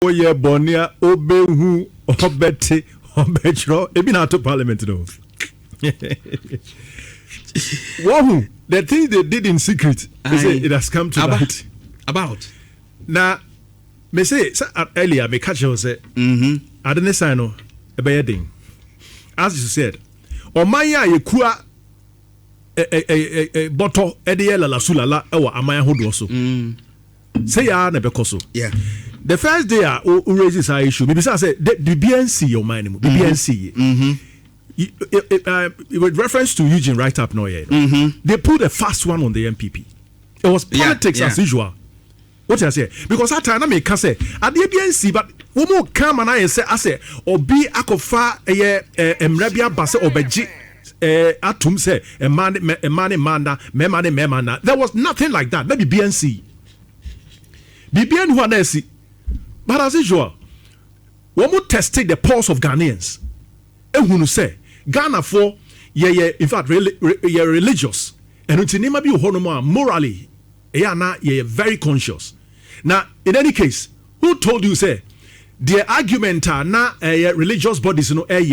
Oye Bonia Obehu Obete Obetro Ebina to Parliament though. Wow, the thing they did in secret, it has come to light. About now, me say earlier, me catch you say, I don't say no, a bedding. As you said, or Maya Yekua a bottle Ediela La Sulala or Amaya Hodoso. Say ya nebekoso. Yeah. The first day who raises our issue, maybe I say the BNC your mind, BNC. With reference to Eugene right up now, they put a fast one on the MPP. It was politics as usual. What I say? Because that time I may say at the BNC, but one more come and I say, or be akofa emrebia basse or beji atum say a manda, memana. There was nothing like that. Maybe BNC. BBN who are see. But as usual, one more testing the pulse of Ghanaians. And who say Ghana for in fact religious and until name be morally very conscious. Now in any case, who told you say the argument are na religious bodies no and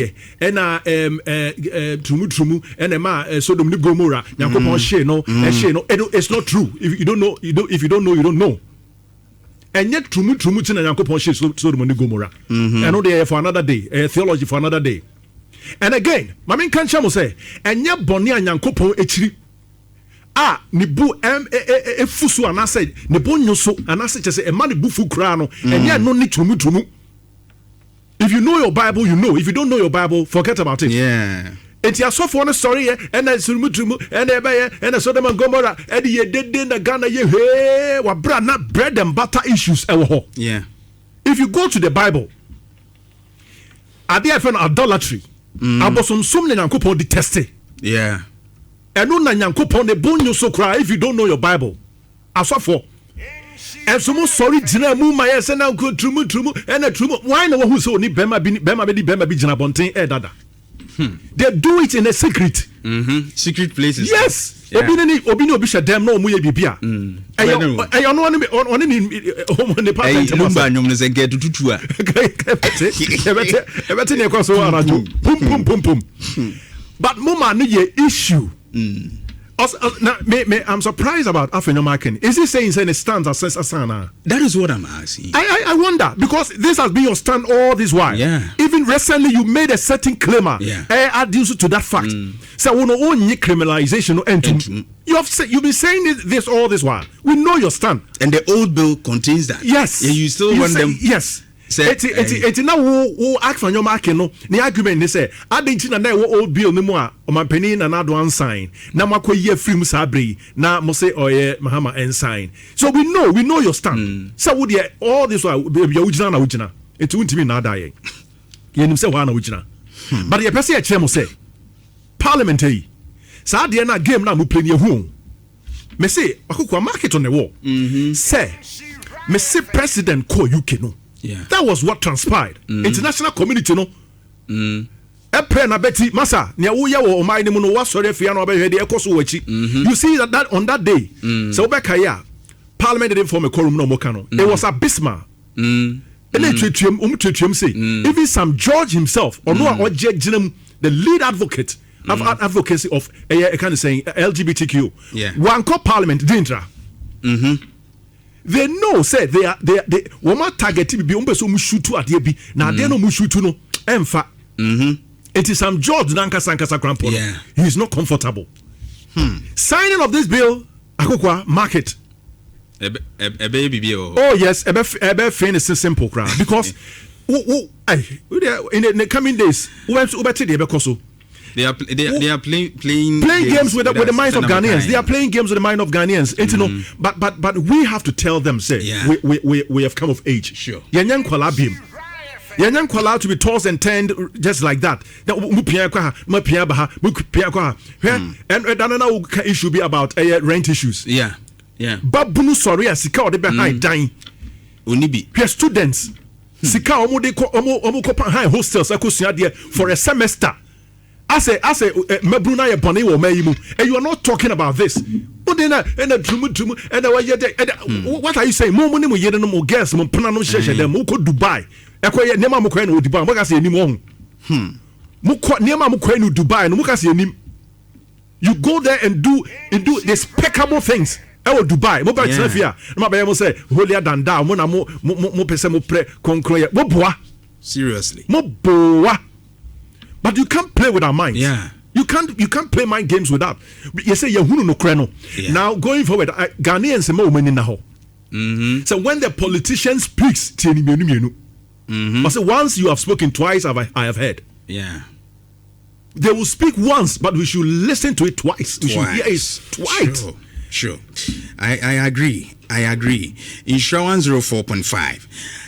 trumu and Sodom and Gomorrah it's not true. If you don't know you don't know. And yet, trumu tina Yankopon she Sodom and Gomorrah. I know they are for another day, theology for another day. And again, Mamin Kanchamo say, and yet Bonia Yankopon echiri. Nibu fusu and I said, Nebonyo so, and I said, a man bufu krano, and yet no need trumu. If you know your Bible, you know. If you don't know your Bible, forget about it. Yeah. And you saw for one story, and I trumu, and a Sodom and Gomorrah, and ye did in the Ghana, ye hey, what bread and butter issues. Yeah. If you go to the Bible, are there for idolatry? Abosom sumne Nyankopon deteste. Yeah. And no Nyankopon the bone you so cry if you don't know your Bible. As for. And so sorry, Jina Mumaya send out good trumu and a trumu. Why no who so ni bema be jina bontin dada. They do it in a secret. Secret places. Yes. Obini obisha dem no muye bibia. Ayo no one on the pattern. Lumba nyom ne get tutua. Ebete ne kwaso arajo. Pum. But mama no ye issue. Now, I'm surprised about Afenyomaken. Is he saying a stand as Asana? That is what I'm asking. I wonder, because this has been your stand all this while. Yeah. Even recently, you made a certain claimer. Yeah. Add you to that fact. So, we know only criminalization. You've been saying this all this while. We know your stand. And the old bill contains that. Yes. Yeah, you still want them. Yes. It's now who act for your market. No, the argument they say, I didn't know old bill no more. On my penny and another one sign. Now, my year film sabri. Now, Mose or Mahama and sign. So we know your stand. So would you all this while be Ujana? It won't be not dying. You say one Ujana. But the person at Chemo say, parliamentary. So the end game now, we play your home. Me say, I could market on the wall. Say, me say, President call UK no. Yeah. That was what transpired. International community, no. Na Betty Massa, you see that on that day, so back here, Parliament didn't form a quorum no mokano. It was abysmal. Even some George himself, or the lead advocate of advocacy of kind of saying LGBTQ, one called Parliament didn't. They know, say they woman targeted be umbeso mushutu adiebi na they no mushutu no emfa. It is some George Nankasa Grandpa. Yeah. He is not comfortable. Signing of this bill, akokwa market. Oh yes, ebe fin is simple crowd because in the coming days, They are playing games with the minds of Ghanaians. They are playing games with the mind of Ghanaians. But we have to tell them, say, we have come of age. Sure. Yanyan kwala to be tossed and turned just like that. And another issue be about rent issues. Yeah. Babunu sorry sika or the behind dying. Unibi. We are students. Sika omo high hostels for a semester. I say, Mabruna Bonnie or Mayimu, and you are not talking about this. But then and a drum and what are you saying? More money, you no more gas, more panano share them, who could Dubai. Equia Nema Mukwen Dubai, Mokasi any more. Nema Mukwen Dubai, and Mokasi any. You go there and do despicable things. I will Dubai. Mo ba Safia. No ba say holier than thou. Mo na mo pese mo pre concrete. Mo boa. Seriously. Mo boa. But you can't play with our minds. Yeah. You can't play mind games with that. You say Yahunu no kreno. Now going forward, Ghanaians say mo meni na ho. So when the politician speaks, tieni mienu. But so once you have spoken twice, I have heard. Yeah. They will speak once, but we should listen to it twice. We should hear it twice. Sure. I agree. Insure 104.5.